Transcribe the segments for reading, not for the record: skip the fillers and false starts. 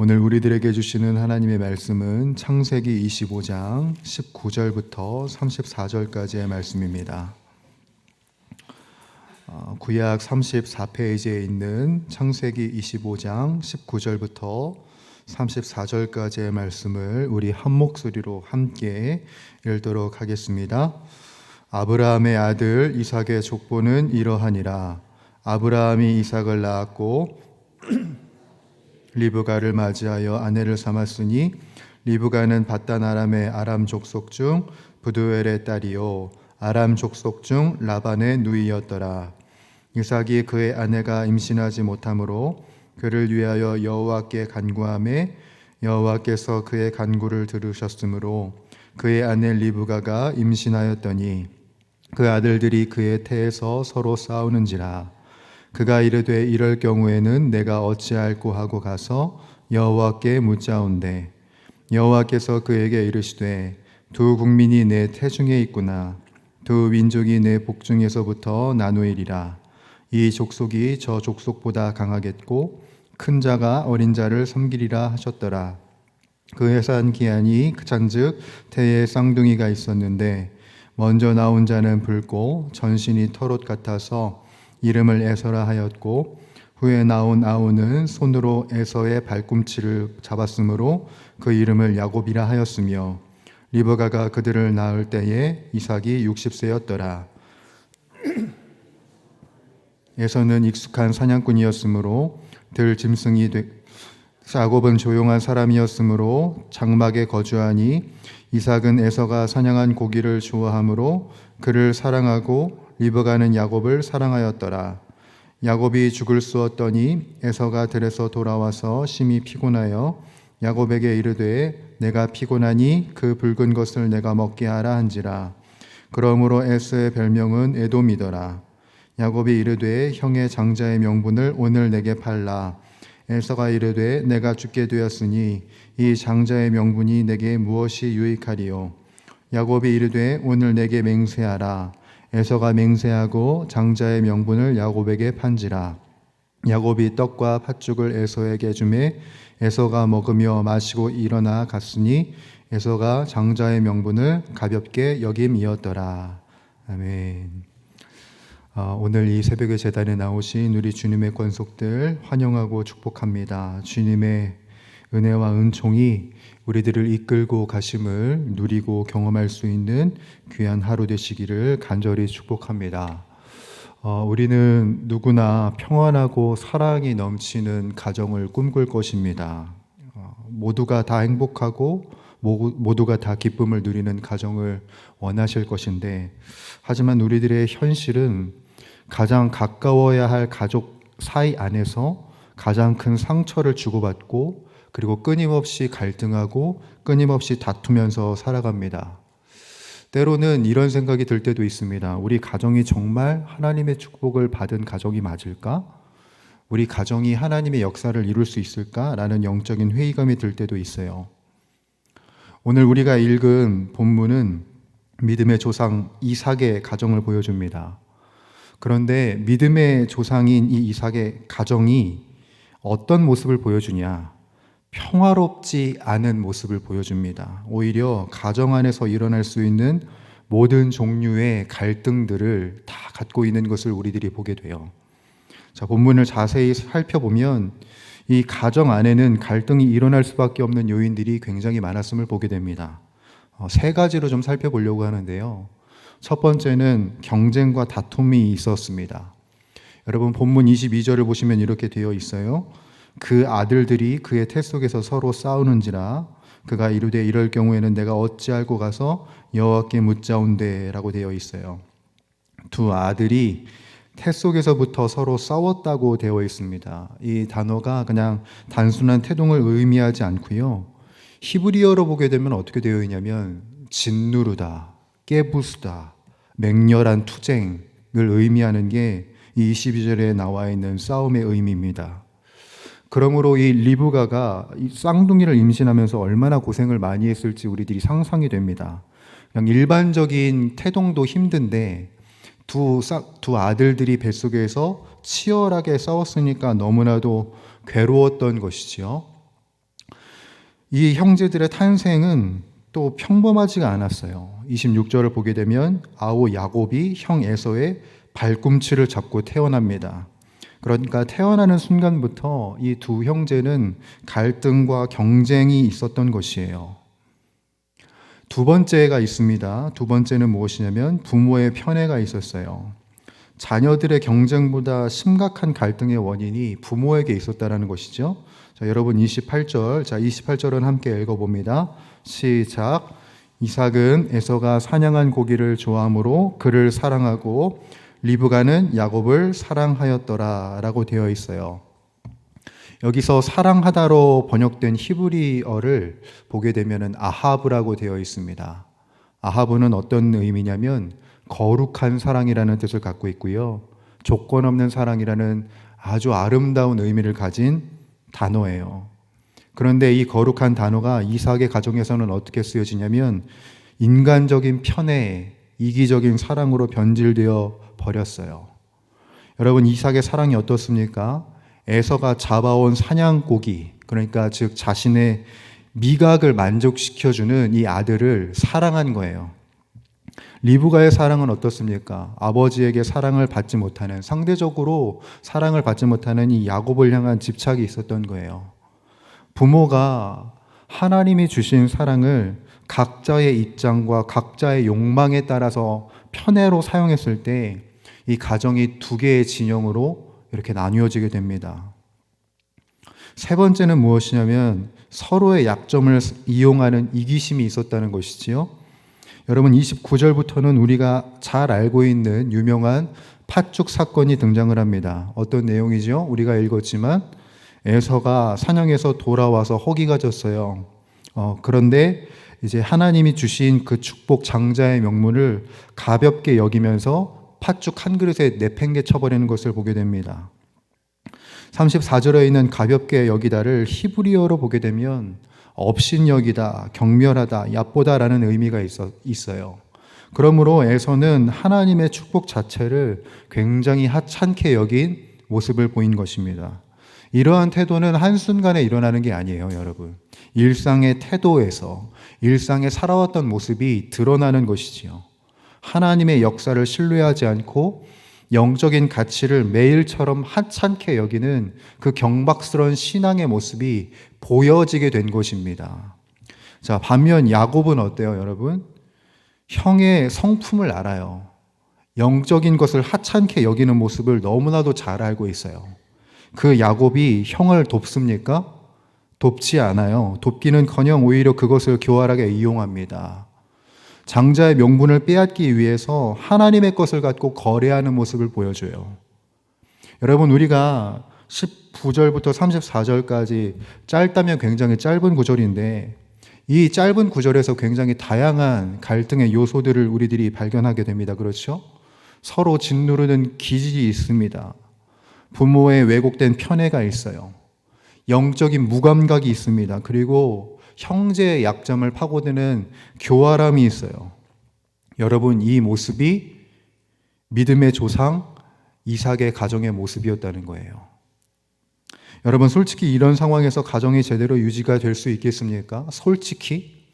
오늘 우리들에게 주시는 하나님의 말씀은 창세기 25장 19절부터 34절까지의 말씀입니다. 구약 34페이지에 있는 창세기 25장 19절부터 34절까지의 말씀을 우리 한 목소리로 함께 읽도록 하겠습니다. 아브라함의 아들 이삭의 족보는 이러하니라. 아브라함이 이삭을 낳았고 리브가를 맞이하여 아내를 삼았으니 리브가는 밧단 아람의 아람 족속 중 부두엘의 딸이요 아람 족속 중 라반의 누이였더라. 이삭이 그의 아내가 임신하지 못하므로 그를 위하여 여호와께 간구하매 여호와께서 그의 간구를 들으셨으므로 그의 아내 리브가가 임신하였더니 그 아들들이 그의 태에서 서로 싸우는지라. 그가 이르되 이럴 경우에는 내가 어찌할꼬 하고 가서 여호와께 묻자온대. 여호와께서 그에게 이르시되 두 국민이 내 태중에 있구나. 두 민족이 내 복중에서부터 나누이리라. 이 족속이 저 족속보다 강하겠고 큰 자가 어린 자를 섬기리라 하셨더라. 그 해산 기한이 찬즉 태에 쌍둥이가 있었는데 먼저 나온 자는 붉고 전신이 털옷 같아서 이름을 에서라 하였고 후에 나온 아우는 손으로 에서의 발꿈치를 잡았으므로 그 이름을 야곱이라 하였으며 리브가가 그들을 낳을 때에 이삭이 60세였더라. 에서는 익숙한 사냥꾼이었으므로 들 짐승이 야곱은 조용한 사람이었으므로 장막에 거주하니 이삭은 에서가 사냥한 고기를 좋아하므로 그를 사랑하고 리브가는 야곱을 사랑하였더라. 야곱이 죽을 쑤었더니 에서가 들에서 돌아와서 심히 피곤하여 야곱에게 이르되 내가 피곤하니 그 붉은 것을 내가 먹게 하라 한지라. 그러므로 에서의 별명은 에돔이더라. 야곱이 이르되 형의 장자의 명분을 오늘 내게 팔라. 에서가 이르되 내가 죽게 되었으니 이 장자의 명분이 내게 무엇이 유익하리요. 야곱이 이르되 오늘 내게 맹세하라. 에서가 맹세하고 장자의 명분을 야곱에게 판지라. 야곱이 떡과 팥죽을 에서에게 주매 에서가 먹으며 마시고 일어나 갔으니 에서가 장자의 명분을 가볍게 여김이었더라. 아멘. 오늘 이 새벽의 제단에 나오신 우리 주님의 권속들 환영하고 축복합니다. 주님의 은혜와 은총이 우리들을 이끌고 가심을 누리고 경험할 수 있는 귀한 하루 되시기를 간절히 축복합니다. 우리는 누구나 평안하고 사랑이 넘치는 가정을 꿈꿀 것입니다. 모두가 다 행복하고 모두가 다 기쁨을 누리는 가정을 원하실 것인데, 하지만 우리들의 현실은 가장 가까워야 할 가족 사이 안에서 가장 큰 상처를 주고받고 그리고 끊임없이 갈등하고 끊임없이 다투면서 살아갑니다. 때로는 이런 생각이 들 때도 있습니다. 우리 가정이 정말 하나님의 축복을 받은 가정이 맞을까? 우리 가정이 하나님의 역사를 이룰 수 있을까? 라는 영적인 회의감이 들 때도 있어요. 오늘 우리가 읽은 본문은 믿음의 조상 이삭의 가정을 보여줍니다. 그런데 믿음의 조상인 이 이삭의 가정이 어떤 모습을 보여주냐? 평화롭지 않은 모습을 보여줍니다. 오히려 가정 안에서 일어날 수 있는 모든 종류의 갈등들을 다 갖고 있는 것을 우리들이 보게 돼요. 자, 본문을 자세히 살펴보면 이 가정 안에는 갈등이 일어날 수밖에 없는 요인들이 굉장히 많았음을 보게 됩니다. 세 가지로 좀 살펴보려고 하는데요. 첫 번째는 경쟁과 다툼이 있었습니다. 여러분 본문 22절을 보시면 이렇게 되어 있어요. 그 아들들이 그의 태 속에서 서로 싸우는지라. 그가 이르되 이럴 경우에는 내가 어찌할꼬 가서 여호와께 묻자온대 라고 되어 있어요. 두 아들이 태 속에서부터 서로 싸웠다고 되어 있습니다. 이 단어가 그냥 단순한 태동을 의미하지 않고요. 히브리어로 보게 되면 어떻게 되어 있냐면 진누르다, 깨부수다, 맹렬한 투쟁을 의미하는 게 이 22절에 나와 있는 싸움의 의미입니다. 그러므로 이 리브가가 이 쌍둥이를 임신하면서 얼마나 고생을 많이 했을지 우리들이 상상이 됩니다. 그냥 일반적인 태동도 힘든데 두 아들들이 뱃속에서 치열하게 싸웠으니까 너무나도 괴로웠던 것이지요. 이 형제들의 탄생은 또 평범하지가 않았어요. 26절을 보게 되면 아우 야곱이 형 에서의 발꿈치를 잡고 태어납니다. 그러니까 태어나는 순간부터 이 두 형제는 갈등과 경쟁이 있었던 것이에요. 두 번째가 있습니다. 두 번째는 무엇이냐면 부모의 편애가 있었어요. 자녀들의 경쟁보다 심각한 갈등의 원인이 부모에게 있었다는 것이죠. 자, 여러분 28절, 28절은 함께 읽어봅니다. 시작. 이삭은 에서가 사냥한 고기를 좋아하므로 그를 사랑하고 리브가는 야곱을 사랑하였더라 라고 되어 있어요. 여기서 사랑하다로 번역된 히브리어를 보게 되면 아하브라고 되어 있습니다. 아하브는 어떤 의미냐면 거룩한 사랑이라는 뜻을 갖고 있고요. 조건 없는 사랑이라는 아주 아름다운 의미를 가진 단어예요. 그런데 이 거룩한 단어가 이삭의 가정에서는 어떻게 쓰여지냐면 인간적인 편애, 이기적인 사랑으로 변질되어 버렸어요. 여러분, 이삭의 사랑이 어떻습니까? 에서가 잡아온 사냥고기, 그러니까 즉 자신의 미각을 만족시켜주는 이 아들을 사랑한 거예요. 리브가의 사랑은 어떻습니까? 아버지에게 사랑을 받지 못하는, 상대적으로 사랑을 받지 못하는 이 야곱을 향한 집착이 있었던 거예요. 부모가 하나님이 주신 사랑을 각자의 입장과 각자의 욕망에 따라서 편애로 사용했을 때 이 가정이 두 개의 진영으로 이렇게 나뉘어지게 됩니다. 세 번째는 무엇이냐면 서로의 약점을 이용하는 이기심이 있었다는 것이지요. 여러분 29절부터는 우리가 잘 알고 있는 유명한 팥죽 사건이 등장을 합니다. 어떤 내용이죠? 우리가 읽었지만 에서가 사냥에서 돌아와서 허기가 졌어요. 그런데 이제 하나님이 주신 그 축복 장자의 명분을 가볍게 여기면서 팥죽 한 그릇에 내팽개 쳐버리는 것을 보게 됩니다. 34절에 있는 가볍게 여기다를 히브리어로 보게 되면 업신여기다, 경멸하다, 얕보다라는 의미가 있어요. 그러므로 에서는 하나님의 축복 자체를 굉장히 하찮게 여긴 모습을 보인 것입니다. 이러한 태도는 한순간에 일어나는 게 아니에요, 여러분. 일상의 태도에서, 일상에 살아왔던 모습이 드러나는 것이지요. 하나님의 역사를 신뢰하지 않고 영적인 가치를 매일처럼 하찮게 여기는 그 경박스러운 신앙의 모습이 보여지게 된 것입니다. 자, 반면 야곱은 어때요, 여러분? 형의 성품을 알아요. 영적인 것을 하찮게 여기는 모습을 너무나도 잘 알고 있어요. 그 야곱이 형을 돕습니까? 돕지 않아요. 돕기는커녕 오히려 그것을 교활하게 이용합니다. 장자의 명분을 빼앗기 위해서 하나님의 것을 갖고 거래하는 모습을 보여줘요. 여러분, 우리가 19절부터 34절까지 짧다면 굉장히 짧은 구절인데 이 짧은 구절에서 굉장히 다양한 갈등의 요소들을 우리들이 발견하게 됩니다. 그렇죠? 서로 짓누르는 기질이 있습니다. 부모의 왜곡된 편애가 있어요. 영적인 무감각이 있습니다. 그리고 형제의 약점을 파고드는 교활함이 있어요. 여러분, 이 모습이 믿음의 조상 이삭의 가정의 모습이었다는 거예요. 여러분, 솔직히 이런 상황에서 가정이 제대로 유지가 될 수 있겠습니까? 솔직히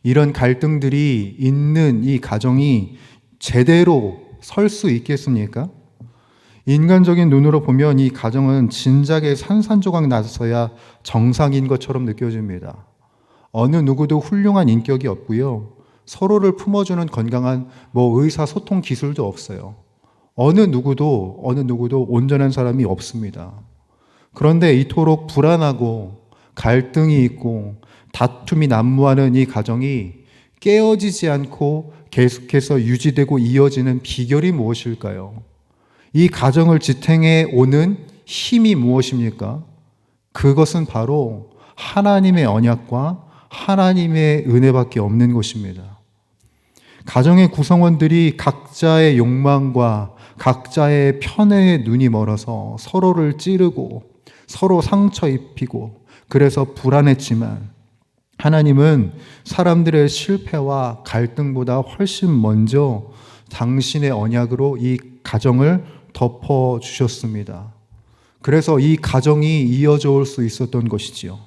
이런 갈등들이 있는 이 가정이 제대로 설 수 있겠습니까? 인간적인 눈으로 보면 이 가정은 진작에 산산조각 났어야 정상인 것처럼 느껴집니다. 어느 누구도 훌륭한 인격이 없고요. 서로를 품어주는 건강한 의사소통 기술도 없어요. 어느 누구도 온전한 사람이 없습니다. 그런데 이토록 불안하고 갈등이 있고 다툼이 난무하는 이 가정이 깨어지지 않고 계속해서 유지되고 이어지는 비결이 무엇일까요? 이 가정을 지탱해 오는 힘이 무엇입니까? 그것은 바로 하나님의 언약과 하나님의 은혜밖에 없는 것입니다. 가정의 구성원들이 각자의 욕망과 각자의 편애에 눈이 멀어서 서로를 찌르고 서로 상처 입히고 그래서 불안했지만 하나님은 사람들의 실패와 갈등보다 훨씬 먼저 당신의 언약으로 이 가정을 덮어주셨습니다. 그래서 이 가정이 이어져 올 수 있었던 것이지요.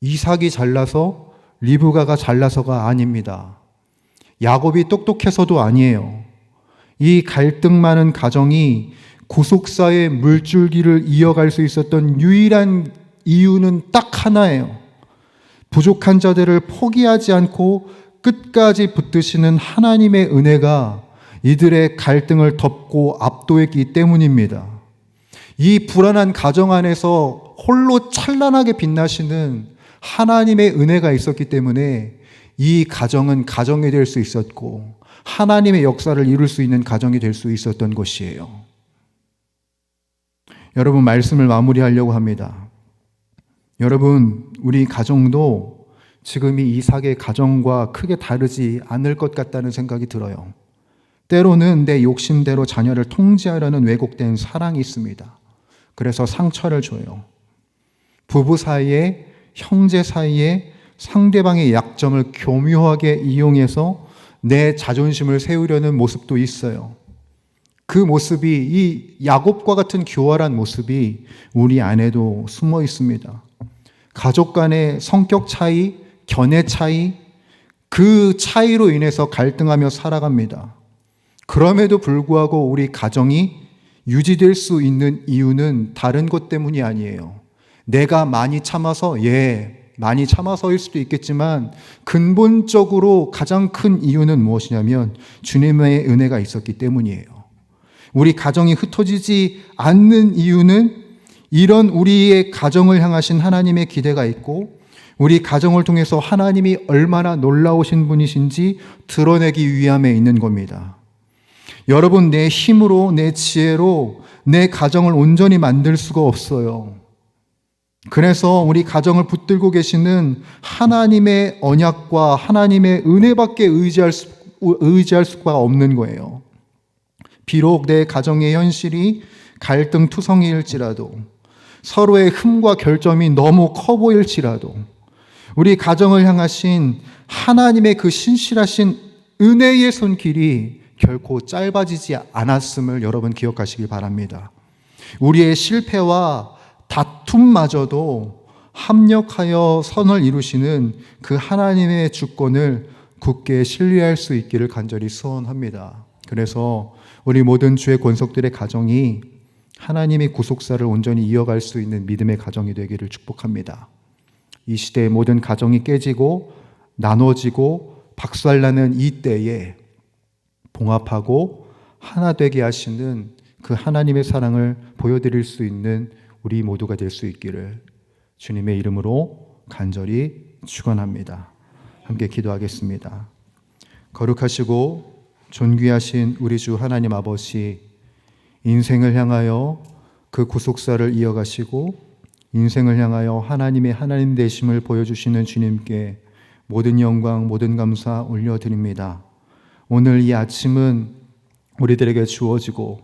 이삭이 잘나서 리브가가 잘나서가 아닙니다. 야곱이 똑똑해서도 아니에요. 이 갈등 많은 가정이 구속사의 물줄기를 이어갈 수 있었던 유일한 이유는 딱 하나예요. 부족한 자들을 포기하지 않고 끝까지 붙드시는 하나님의 은혜가 이들의 갈등을 덮고 압도했기 때문입니다. 이 불안한 가정 안에서 홀로 찬란하게 빛나시는 하나님의 은혜가 있었기 때문에 이 가정은 가정이 될 수 있었고 하나님의 역사를 이룰 수 있는 가정이 될 수 있었던 것이에요. 여러분, 말씀을 마무리하려고 합니다. 여러분, 우리 가정도 지금 이 이삭의 가정과 크게 다르지 않을 것 같다는 생각이 들어요. 때로는 내 욕심대로 자녀를 통제하려는 왜곡된 사랑이 있습니다. 그래서 상처를 줘요. 부부 사이에, 형제 사이에 상대방의 약점을 교묘하게 이용해서 내 자존심을 세우려는 모습도 있어요. 그 모습이, 이 야곱과 같은 교활한 모습이 우리 안에도 숨어 있습니다. 가족 간의 성격 차이, 견해 차이, 그 차이로 인해서 갈등하며 살아갑니다. 그럼에도 불구하고 우리 가정이 유지될 수 있는 이유는 다른 것 때문이 아니에요. 내가 많이 참아서, 많이 참아서일 수도 있겠지만 근본적으로 가장 큰 이유는 무엇이냐면 주님의 은혜가 있었기 때문이에요. 우리 가정이 흩어지지 않는 이유는 이런 우리의 가정을 향하신 하나님의 기대가 있고 우리 가정을 통해서 하나님이 얼마나 놀라우신 분이신지 드러내기 위함에 있는 겁니다. 여러분, 내 힘으로, 내 지혜로 내 가정을 온전히 만들 수가 없어요. 그래서 우리 가정을 붙들고 계시는 하나님의 언약과 하나님의 은혜밖에 의지할 수가 없는 거예요. 비록 내 가정의 현실이 갈등투성이일지라도, 서로의 흠과 결점이 너무 커 보일지라도 우리 가정을 향하신 하나님의 그 신실하신 은혜의 손길이 결코 짧아지지 않았음을 여러분 기억하시길 바랍니다. 우리의 실패와 다툼마저도 합력하여 선을 이루시는 그 하나님의 주권을 굳게 신뢰할 수 있기를 간절히 소원합니다. 그래서 우리 모든 주의 권속들의 가정이 하나님의 구속사를 온전히 이어갈 수 있는 믿음의 가정이 되기를 축복합니다. 이 시대의 모든 가정이 깨지고 나눠지고 박살나는 이 때에 봉합하고 하나 되게 하시는 그 하나님의 사랑을 보여드릴 수 있는 우리 모두가 될 수 있기를 주님의 이름으로 간절히 축원합니다. 함께 기도하겠습니다. 거룩하시고 존귀하신 우리 주 하나님 아버지, 인생을 향하여 그 구속사를 이어가시고 인생을 향하여 하나님의 하나님 되심을 보여주시는 주님께 모든 영광, 모든 감사 올려드립니다. 오늘 이 아침은 우리들에게 주어지고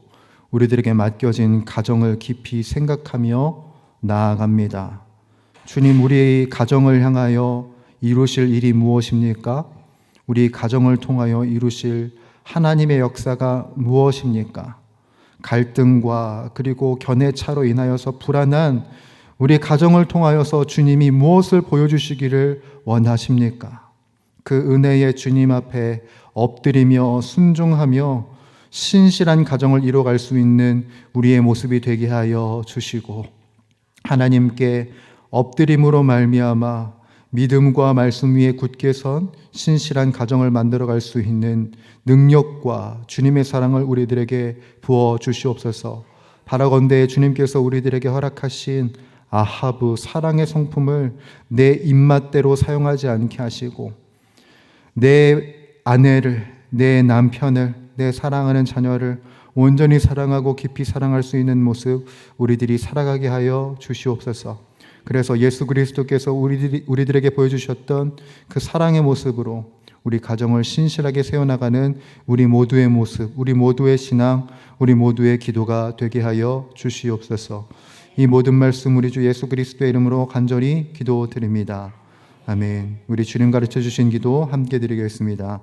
우리들에게 맡겨진 가정을 깊이 생각하며 나아갑니다. 주님, 우리 가정을 향하여 이루실 일이 무엇입니까? 우리 가정을 통하여 이루실 하나님의 역사가 무엇입니까? 갈등과 그리고 견해차로 인하여서 불안한 우리 가정을 통하여서 주님이 무엇을 보여주시기를 원하십니까? 그 은혜의 주님 앞에 엎드리며 순종하며 신실한 가정을 이뤄갈 수 있는 우리의 모습이 되게 하여 주시고 하나님께 엎드림으로 말미암아 믿음과 말씀 위에 굳게 선 신실한 가정을 만들어갈 수 있는 능력과 주님의 사랑을 우리들에게 부어 주시옵소서. 바라건대 주님께서 우리들에게 허락하신 아하브 사랑의 성품을 내 입맛대로 사용하지 않게 하시고 내 아내를, 내 남편을, 내 사랑하는 자녀를 온전히 사랑하고 깊이 사랑할 수 있는 모습 우리들이 살아가게 하여 주시옵소서. 그래서 예수 그리스도께서 우리들에게 보여주셨던 그 사랑의 모습으로 우리 가정을 신실하게 세워나가는 우리 모두의 모습, 우리 모두의 신앙, 우리 모두의 기도가 되게 하여 주시옵소서. 이 모든 말씀 우리 주 예수 그리스도의 이름으로 간절히 기도드립니다. 아멘. 우리 주님 가르쳐 주신 기도 함께 드리겠습니다.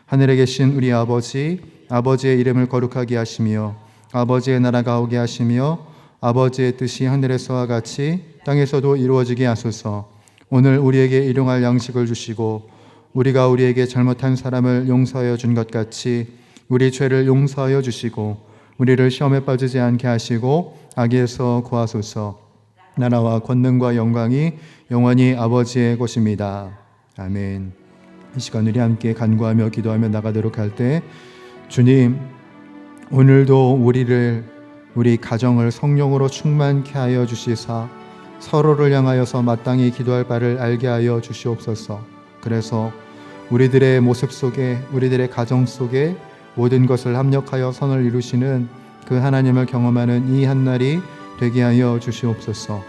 하늘에 계신 우리 아버지, 아버지의 이름을 거룩하게 하시며 아버지의 나라가 오게 하시며 아버지의 뜻이 하늘에서와 같이 땅에서도 이루어지게 하소서. 오늘 우리에게 일용할 양식을 주시고 우리가 우리에게 잘못한 사람을 용서하여 준 것 같이 우리 죄를 용서하여 주시고 우리를 시험에 빠지지 않게 하시고 악에서 구하소서. 나라와 권능과 영광이 영원히 아버지의 것입니다. 아멘. 이 시간 우리 함께 간구하며 기도하며 나가도록 할 때 주님, 오늘도 우리 가정을 성령으로 충만케 하여 주시사 서로를 향하여서 마땅히 기도할 바를 알게 하여 주시옵소서. 그래서 우리들의 모습 속에, 우리들의 가정 속에 모든 것을 합력하여 선을 이루시는 그 하나님을 경험하는 이 한날이 되게 하여 주시옵소서.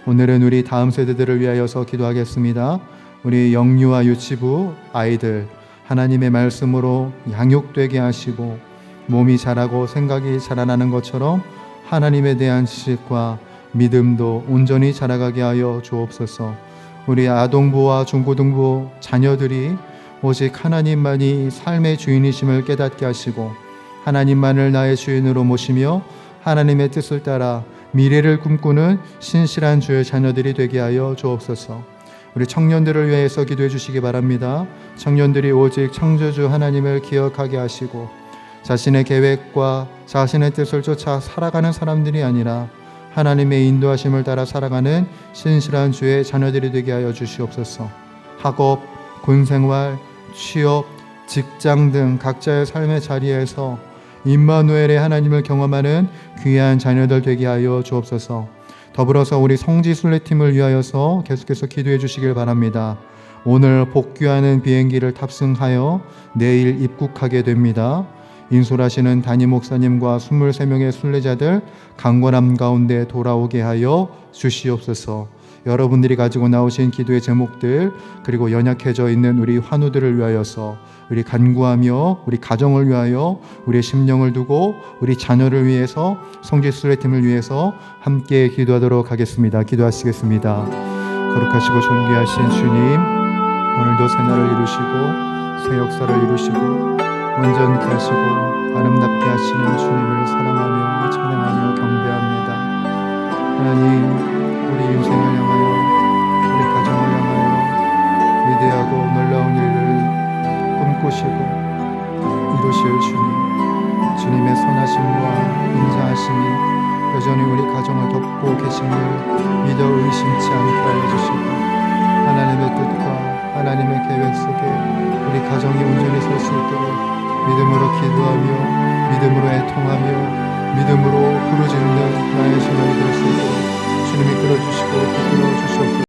오늘은 우리 다음 세대들을 위하여서 기도하겠습니다. 우리 영유아 유치부 아이들 하나님의 말씀으로 양육되게 하시고 몸이 자라고 생각이 자라나는 것처럼 하나님에 대한 지식과 믿음도 온전히 자라가게 하여 주옵소서. 우리 아동부와 중고등부 자녀들이 오직 하나님만이 삶의 주인이심을 깨닫게 하시고 하나님만을 나의 주인으로 모시며 하나님의 뜻을 따라 미래를 꿈꾸는 신실한 주의 자녀들이 되게 하여 주옵소서. 우리 청년들을 위해서 기도해 주시기 바랍니다. 청년들이 오직 창조주 하나님을 기억하게 하시고 자신의 계획과 자신의 뜻을 쫓아 살아가는 사람들이 아니라 하나님의 인도하심을 따라 살아가는 신실한 주의 자녀들이 되게 하여 주시옵소서. 학업, 군생활, 취업, 직장 등 각자의 삶의 자리에서 임마누엘의 하나님을 경험하는 귀한 자녀들 되게 하여 주옵소서. 더불어서 우리 성지순례팀을 위하여서 계속해서 기도해 주시길 바랍니다. 오늘 복귀하는 비행기를 탑승하여 내일 입국하게 됩니다. 인솔하시는 담임 목사님과 23명의 순례자들 강건함 가운데 돌아오게 하여 주시옵소서. 여러분들이 가지고 나오신 기도의 제목들 그리고 연약해져 있는 우리 환우들을 위하여서 우리 간구하며 우리 가정을 위하여 우리의 심령을 두고 우리 자녀를 위해서 성지순례팀을 위해서 함께 기도하도록 하겠습니다. 기도하시겠습니다. 거룩하시고 존귀하신 주님, 오늘도 새날을 이루시고 새 역사를 이루시고 온전케 하시고 아름답게 하시는 주님을 사랑하며 찬양하며 경배합니다. 하나님, 우리 인생을 향하여 우리 가정을 향하여 위대하고 놀라운 일을 꿈꾸시고 이루실 주님의 선하심과 인자하심이 여전히 우리 가정을 덮고 계심을 믿어 의심치 않게 하여 주시고 하나님의 뜻과 하나님의 계획 속에 우리 가정이 온전히 설 수 있도록 믿음으로 기도하며 믿음으로 애통하며 믿음으로 부르짖는 나의 신앙이 될 수 있도록 주님이 끌어주시고 이끌어 주시옵소서.